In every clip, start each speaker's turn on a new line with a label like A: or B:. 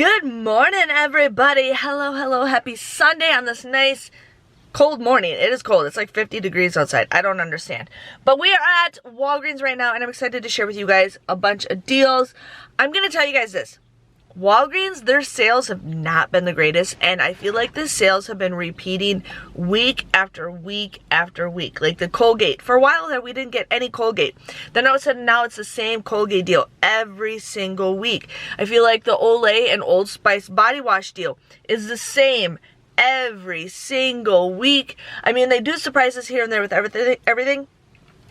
A: Good morning, everybody. Hello, happy Sunday on this nice cold morning. It is cold. It's like 50 degrees outside. I don't understand. But we are at Walgreens right now, and I'm excited to share with you guys a bunch of deals. I'm going to tell you guys this. Walgreens, their sales have not been the greatest, and I feel like the sales have been repeating week after week after week. Like the Colgate. For a while there, we didn't get any Colgate. Then all of a sudden, now it's the same Colgate deal every single week. I feel like the Olay and Old Spice body wash deal is the same every single week. I mean, they do surprise us here and there with everything.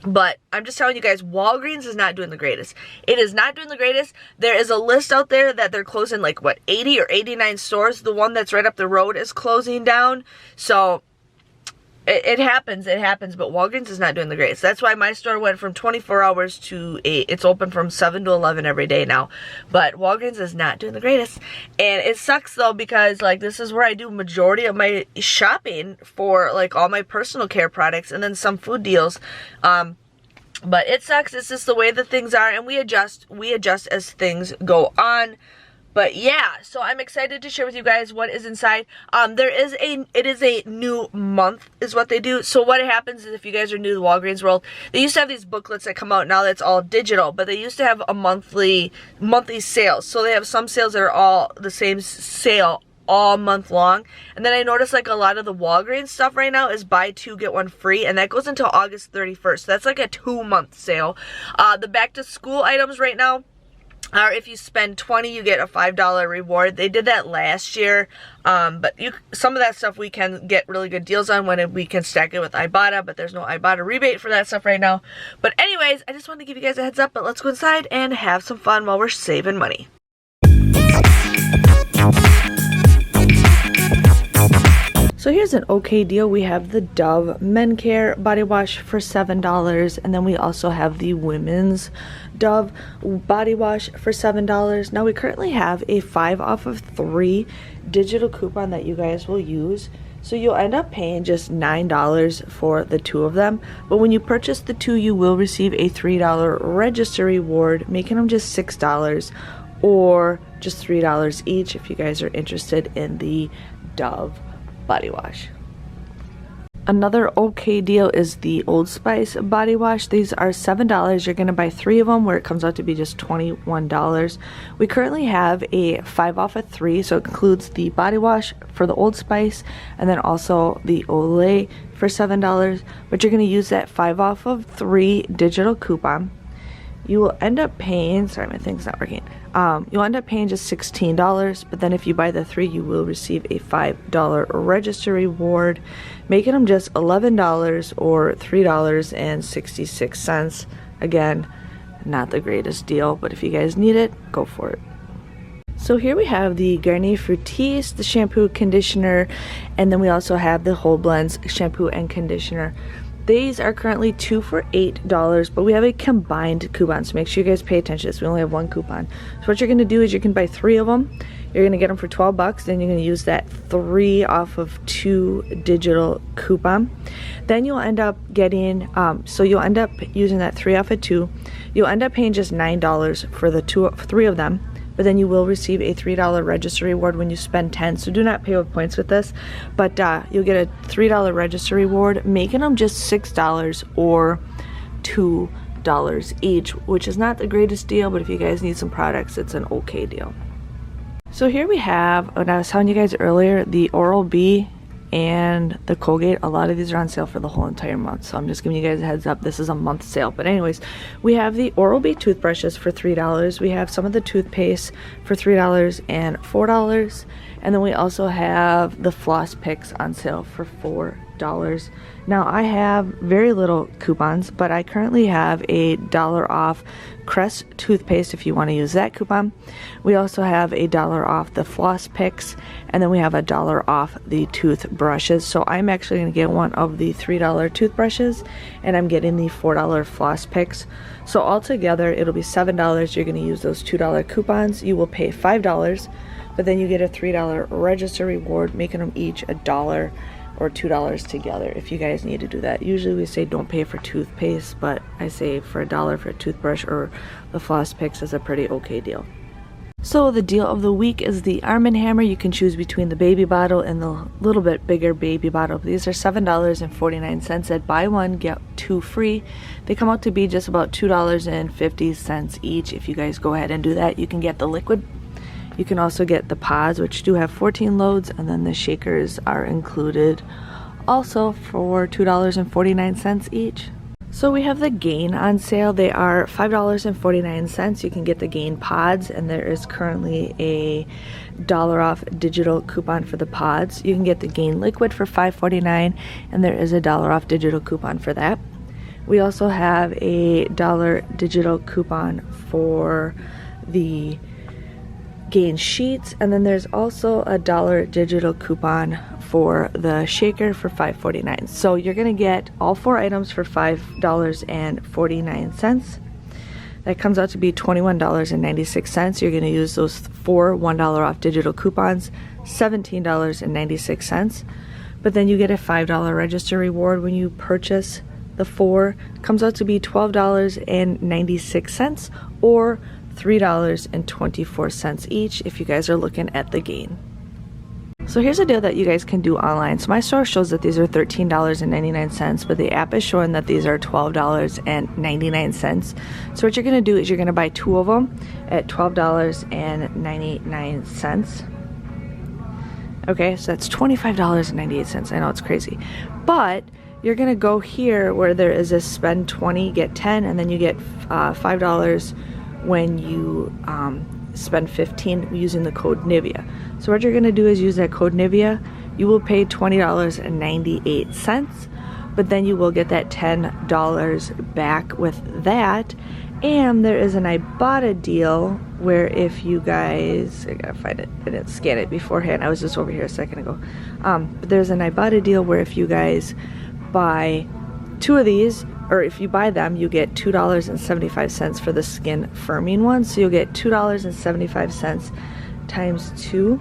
A: But I'm just telling you guys, Walgreens is not doing the greatest. It is not doing the greatest. There is a list out there that they're closing like, what, 80 or 89 stores. The one that's right up the road is closing down. So it happens, but Walgreens is not doing the greatest. That's why my store went from 24 hours to 8. It's open from 7 to 11 every day now. But Walgreens is not doing the greatest. And it sucks though, because like this is where I do majority of my shopping for like all my personal care products and then some food deals. But it sucks. It's just the way that things are, and we adjust as things go on. But yeah, so I'm excited to share with you guys what is inside. It is a new month is what they do. So what happens is, if you guys are new to the Walgreens world, they used to have these booklets that come out. Now that's all digital, but they used to have a monthly sales. So they have some sales that are all the same sale all month long. And then I noticed like a lot of the Walgreens stuff right now is buy two get one free, and that goes until August 31st. So that's like a 2-month sale. The back to school items right now are, if you spend $20, you get a $5 reward. They did that last year, but some of that stuff we can get really good deals on when we can stack it with Ibotta, but there's no Ibotta rebate for that stuff right now. But anyways, I just wanted to give you guys a heads up, but let's go inside and have some fun while we're saving money. So here's an okay deal. We have the Dove Men Care body wash for $7, and then we also have the women's Dove body wash for $7. Now we currently have a 5 off of 3 digital coupon that you guys will use. So you'll end up paying just $9 for the 2 of them. But when you purchase the 2, you will receive a $3 register reward, making them just $6 or just $3 each if you guys are interested in the Dove body wash. Another okay deal is the Old Spice body wash. These are $7. You're going to buy 3 of them, where it comes out to be just $21. We currently have a 5 off of 3, so it includes the body wash for the Old Spice and then also the Olay for $7. But you're going to use that 5 off of 3 digital coupon. You will end up paying, sorry, my thing's not working. You'll end up paying just $16, but then if you buy the 3, you will receive a $5 register reward, making them just $11 or $3.66. Again, not the greatest deal, but if you guys need it, go for it. So here we have the Garnier Fructis, the shampoo, conditioner, and then we also have the Whole Blends shampoo and conditioner. These are currently 2 for $8, but we have a combined coupon, so make sure you guys pay attention to this. We only have 1 coupon. So what you're going to do is you can buy 3 of them. You're going to get them for $12, then you're going to use that 3 off of 2 digital coupon. Then you'll end up getting, so you'll end up using that 3 off of 2. You'll end up paying just $9 for the 3 of them. But then you will receive a $3 register reward when you spend $10. So do not pay with points with this. But you'll get a $3 register reward, making them just $6 or $2 each, which is not the greatest deal, but if you guys need some products, it's an okay deal. So here we have, when I was telling you guys earlier, the Oral-B and the Colgate. A lot of these are on sale for the whole entire month, so I'm just giving you guys a heads up. This is a month sale. But anyways, we have the Oral-B toothbrushes for $3. We have some of the toothpaste for $3 and $4, and then we also have the floss picks on sale for $4. Now I have very little coupons, but I currently have a $1 off Crest toothpaste if you want to use that coupon. We also have a $1 off the floss picks, and then we have a $1 off the toothbrushes. So I'm actually going to get one of the $3 toothbrushes, and I'm getting the $4 floss picks. So altogether it'll be $7. You're going to use those $2 coupons. You will pay $5, but then you get a $3 register reward, making them each $1 or $2 together if you guys need to do that. Usually we say don't pay for toothpaste, but I say for $1 for a toothbrush or the floss picks is a pretty okay deal. So the deal of the week is the Arm & Hammer. You can choose between the baby bottle and the little bit bigger baby bottle. These are $7.49 at buy one, get two free. They come out to be just about $2.50 each. If you guys go ahead and do that, you can get the liquid. You can also get the pods, which do have 14 loads, and then the shakers are included also for $2.49 each. So we have the Gain on sale. They are $5.49. You can get the Gain pods, and there is currently a $1 off digital coupon for the pods. You can get the Gain liquid for $5.49, and there is a $1 off digital coupon for that. We also have a $1 digital coupon for the Gain sheets, and then there's also a $1 digital coupon for the shaker for $5.49. So you're gonna get all 4 items for $5.49. That comes out to be $21.96. You're gonna use those 4 $1 off digital coupons, $17.96. But then you get a $5 register reward when you purchase the 4. It comes out to be $12.96 or $3.24 each if you guys are looking at the Gain. So here's a deal that you guys can do online. So my store shows that these are $13.99, but the app is showing that these are $12.99. So what you're going to do is you're going to buy 2 of them at $12.99. Okay, so that's $25.98. I know it's crazy. But you're going to go here where there is a spend 20, get 10, and then you get $5 when you spend 15 using the code NIVEA. So what you're going to do is use that code NIVEA. You will pay $20.98, but then you will get that $10 back with that. And there is an Ibotta deal where if you guys, I gotta find it, I didn't scan it beforehand, I was just over here a second ago. But there's an Ibotta deal where if you guys buy 2 of these, or if you buy them, you get $2.75 for the skin firming one. So you'll get $2.75 times 2.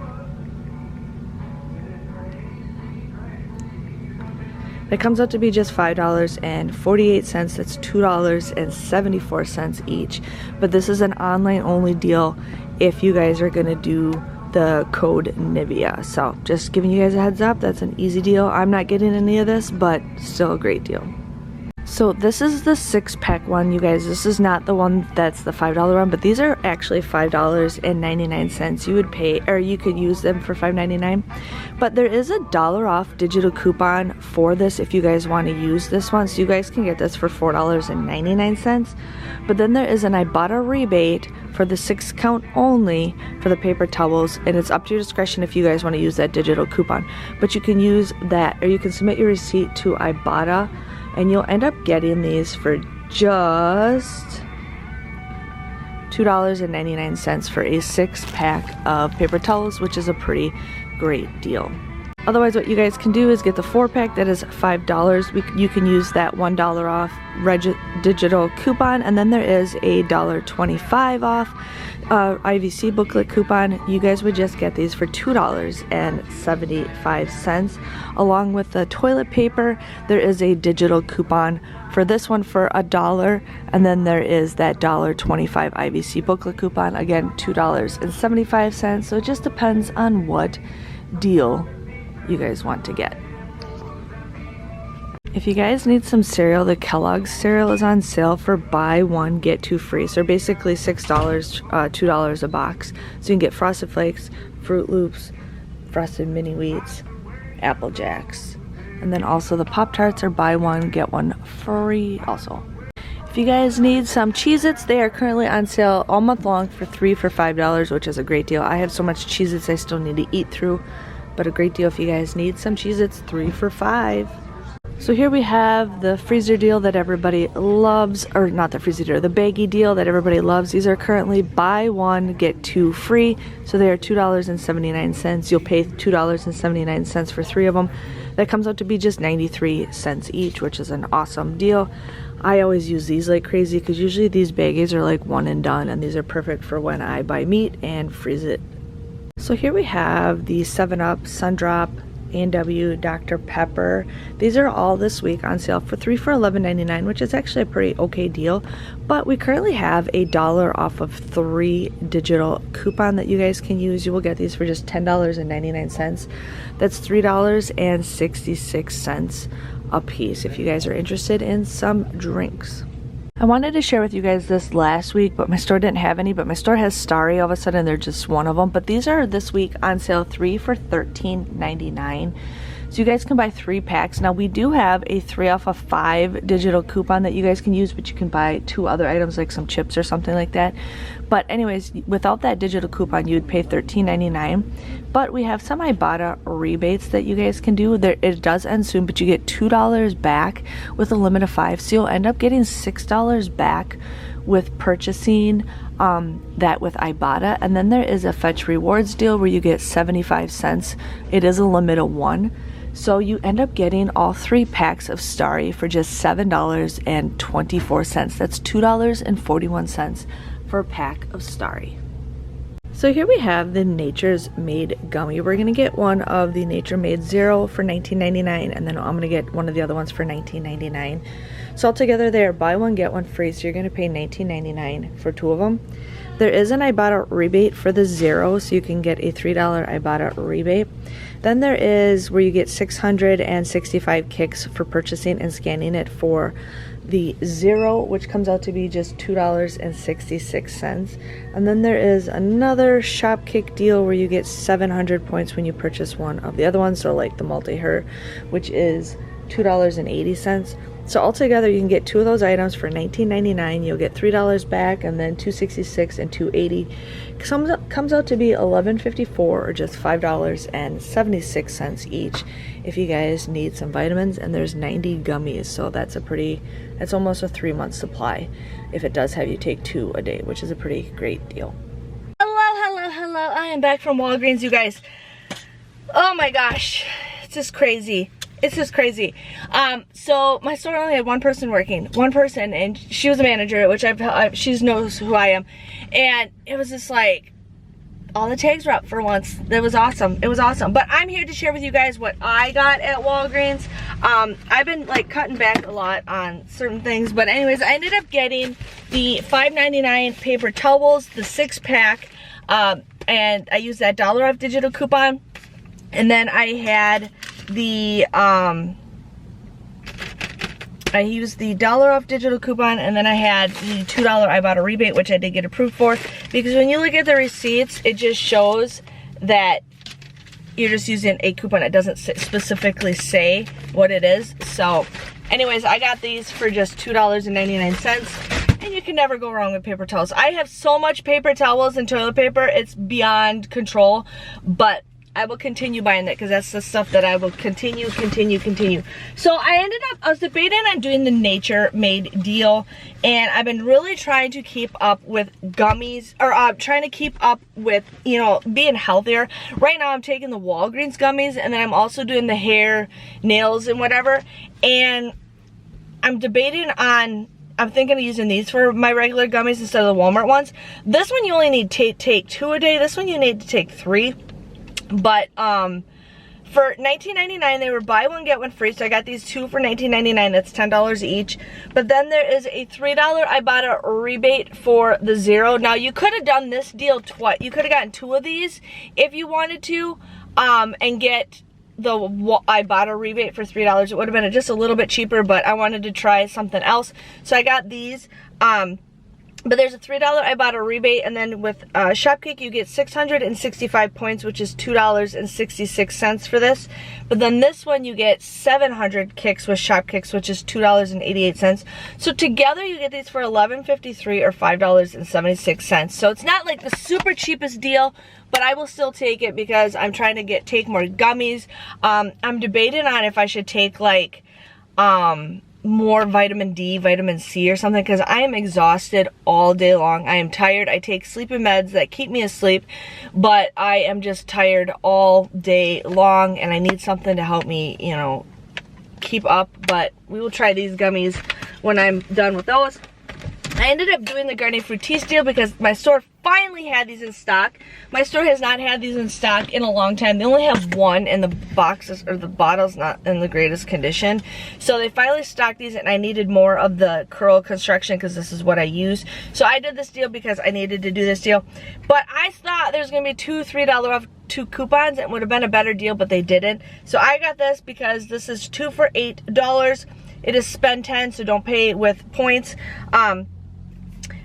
A: That comes out to be just $5.48. That's $2.74 each. But this is an online only deal if you guys are gonna do the code NIVEA. So just giving you guys a heads up, that's an easy deal. I'm not getting any of this, but still a great deal. So this is the 6-pack one, you guys. This is not the one that's the $5 one, but these are actually $5.99. You would pay, or you could use them for $5.99. But there is a $1 off digital coupon for this if you guys want to use this one. So you guys can get this for $4.99. But then there is an Ibotta rebate for the 6 count only for the paper towels, and it's up to your discretion if you guys want to use that digital coupon. But you can use that, or you can submit your receipt to Ibotta, and you'll end up getting these for just $2.99 for a 6-pack of paper towels, which is a pretty great deal. Otherwise, what you guys can do is get the 4-pack. That is $5. You can use that $1 off digital coupon, and then there is a $1.25 off IVC booklet coupon. You guys would just get these for $2.75. Along with the toilet paper, there is a digital coupon for this one for $1, and then there is that $1.25 IVC booklet coupon. Again, $2.75. So it just depends on what deal you guys want to get. If you guys need some cereal, the Kellogg's cereal is on sale for buy one get 2 free. So basically $6, $2 a box. So you can get Frosted Flakes, Fruit Loops, Frosted Mini Wheats, Apple Jacks, and then also the Pop-Tarts are buy one get 1 free also. If you guys need some Cheez-Its, they are currently on sale all month long for 3 for $5, which is a great deal. I have so much Cheez-Its I still need to eat through, but a great deal if you guys need some Cheez-Its, 3 for $5. So here we have the freezer deal that everybody loves, or not the freezer deal, the baggy deal that everybody loves. These are currently buy one get 2 free, so they are $2.79. You'll pay $2.79 for 3 of them. That comes out to be just 93 cents each, which is an awesome deal. I always use these like crazy because usually these baggies are like one and done, and these are perfect for when I buy meat and freeze it. So here we have the 7-Up Sun Drop A&W, Dr. Pepper. These are all this week on sale for 3 for $11.99, which is actually a pretty okay deal. But we currently have a $1 off of 3 digital coupon that you guys can use. You will get these for just $10.99. That's $3.66 a piece if you guys are interested in some drinks. I wanted to share with you guys this last week, but my store didn't have any, but my store has Starry. All of a sudden, they're just one of them. But these are this week on sale, 3 for $13.99. So you guys can buy 3 packs. Now, we do have a 3 off of 5 digital coupon that you guys can use, but you can buy 2 other items like some chips or something like that. But anyways, without that digital coupon, you would pay $13.99. But we have some Ibotta rebates that you guys can do. It does end soon, but you get $2 back with a limit of 5. So you'll end up getting $6 back with purchasing that with Ibotta. And then there is a Fetch Rewards deal where you get 75 cents. It is a limit of 1. So you end up getting all 3 packs of Starry for just $7.24. That's $2.41 for a pack of Starry. So here we have the Nature's Made gummy. We're gonna get one of the Nature Made Zero for $19.99, and then I'm gonna get one of the other ones for $19.99. So altogether they are buy one get one free, so you're gonna pay $19.99 for 2 of them. There is an Ibotta rebate for the Zero, so you can get a $3 Ibotta rebate. Then there is where you get 665 kicks for purchasing and scanning it for the Zero, which comes out to be just $2.66. And then there is another shop kick deal where you get 700 points when you purchase one of the other ones, so like the multi-her, which is $2.80. So altogether you can get 2 of those items for $19.99. You'll get $3 back, and then $2.66 and $2.80 comes out to be $11.54, or just $5.76 each if you guys need some vitamins. And there's 90 gummies, so that's almost a 3-month supply if it does have you take 2 a day, which is a pretty great deal. Hello, I am back from Walgreens, you guys. Oh my gosh, it's just crazy. So my store only had one person working, and she was a manager, which she knows who I am, and it was just like all the tags were up for once. It was awesome. But I'm here to share with you guys what I got at Walgreens. I've been like cutting back a lot on certain things, but anyways, I ended up getting the $5.99 paper towels, the 6-pack, and I used that $1 off digital coupon, and then I had the I used the $1 off digital coupon, and then I had the $2 Ibotta rebate, which I did get approved for, because when you look at the receipts, it just shows that you're just using a coupon. It doesn't specifically say what it is. So anyways, I got these for just $2.99, and you can never go wrong with paper towels. I have so much paper towels and toilet paper, it's beyond control, but I will continue buying that because that's the stuff that I will continue. So I was debating on doing the Nature Made deal, and I've been really trying to keep up with gummies, or trying to keep up with, you know, being healthier. Right now I'm taking the Walgreens gummies, and then I'm also doing the hair, nails, and whatever, and I'm debating on, I'm thinking of using these for my regular gummies instead of the Walmart ones. This one you only need to take 2 a day. This one you need to take 3. But for $19.99 they were buy one get one free, so I got these 2 for $19.99. That's $10 each. But then there is a $3 Ibotta rebate for the Zero. Now you could have done this deal twice. You could have gotten 2 of these if you wanted to, and get the Ibotta rebate for $3. It would have been just a little bit cheaper, but I wanted to try something else, so I got these. But there's a $3 Ibotta rebate, and then with Shopkick you get 665 points, which is $2.66 for this. But then this one you get 700 kicks with Shopkicks, which is $2.88. So together you get these for $11.53 or $5.76. So it's not like the super cheapest deal, but I will still take it because I'm trying to take more gummies. I'm debating on if I should take like more vitamin D, vitamin C or something, because I am exhausted all day long. I am tired. I take sleeping meds that keep me asleep, but I am just tired all day long, and I need something to help me, you know, keep up. But we will try these gummies when I'm done with those. I ended up doing the Garnier Fructis deal because my store finally had these in stock. My store has not had these in stock in a long time. They only have one, and the boxes or the bottle's not in the greatest condition. So they finally stocked these, and I needed more of the curl construction because this is what I use. So I did this deal because I needed to do this deal. But I thought there was going to be two $3 off 2 coupons. It would have been a better deal, but they didn't. So I got this because this is 2 for $8. It is spend 10, so don't pay with points.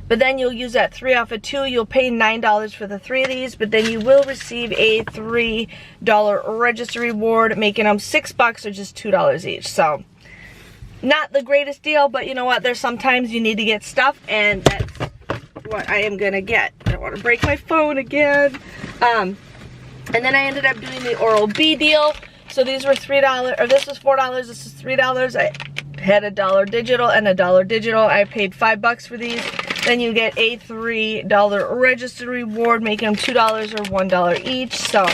A: But then you'll use that 3 off of 2. You'll pay $9 for the 3 of these, but then you will receive a $3 register reward, making them $6 or just $2 each. So not the greatest deal, but you know what? There's sometimes you need to get stuff, and that's what I am gonna get. I don't want to break my phone again. And then I ended up doing the Oral-B deal. So these were $3, or this was $4. This is $3. I had a $1 digital and a $1 digital. I paid $5 for these. Then you get a $3 register reward, making them $2 or $1 each. So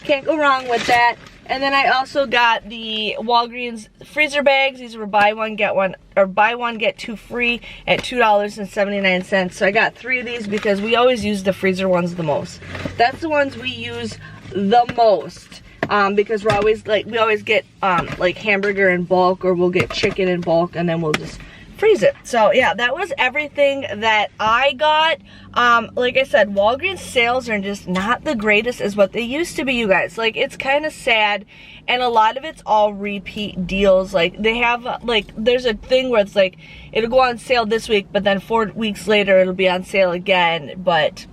A: can't go wrong with that. And then I also got the Walgreens freezer bags. These were buy one get one, or buy one get 2 free at $2.79. So I got 3 of these because we always use the freezer ones the most. That's the ones we use the most. Because we're always like, we always get like hamburger in bulk, or we'll get chicken in bulk, and then we'll just freeze it. So yeah, that was everything that I got. Like I said, Walgreens sales are just not the greatest as what they used to be, you guys. Like, it's kind of sad, and a lot of it's all repeat deals. Like, they have, like, there's a thing where it's like, it'll go on sale this week, but then 4 weeks later it'll be on sale again. But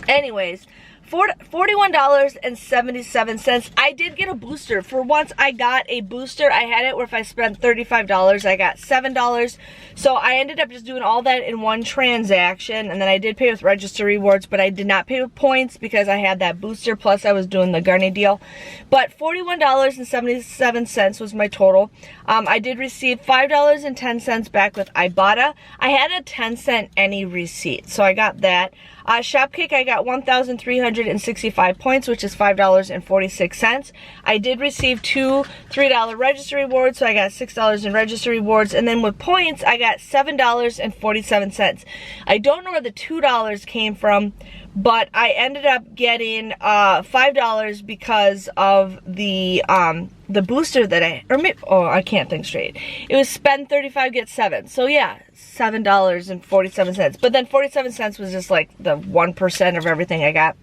A: anyways, $41.77. I did get a booster. For once, I got a booster. I had it where if I spent $35, I got $7. So I ended up just doing all that in one transaction. And then I did pay with register rewards, but I did not pay with points because I had that booster. Plus, I was doing the Garnier deal. But $41.77 was my total. I did receive $5.10 back with Ibotta. I had a 10-cent any receipt, so I got that. Shopkick, I got 1,365 points, which is $5.46. I did receive 2 $3 register rewards, so I got $6 in register rewards. And then with points, I got $7.47. I don't know where the $2 came from, but I ended up getting $5 because of the booster that I can't think straight. It was spend 35, get 7. So yeah, $7.47. But then 47 cents was just like the 1% of everything I got.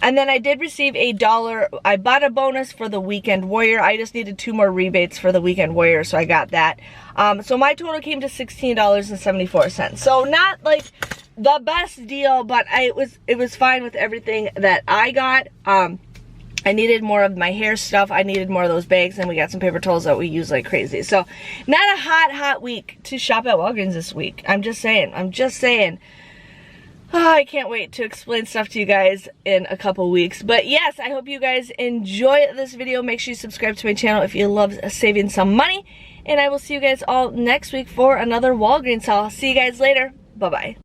A: And then I did receive a $1 Ibotta bonus for the Weekend Warrior. I just needed 2 more rebates for the Weekend Warrior, so I got that. So my total came to $16.74. So not like the best deal, but it was fine with everything that I got. I needed more of my hair stuff. I needed more of those bags, and we got some paper towels that we use like crazy. So not a hot week to shop at Walgreens this week. I'm just saying. Oh, I can't wait to explain stuff to you guys in a couple weeks. But yes, I hope you guys enjoy this video. Make sure you subscribe to my channel if you love saving some money. And I will see you guys all next week for another Walgreens haul. See you guys later. Bye-bye.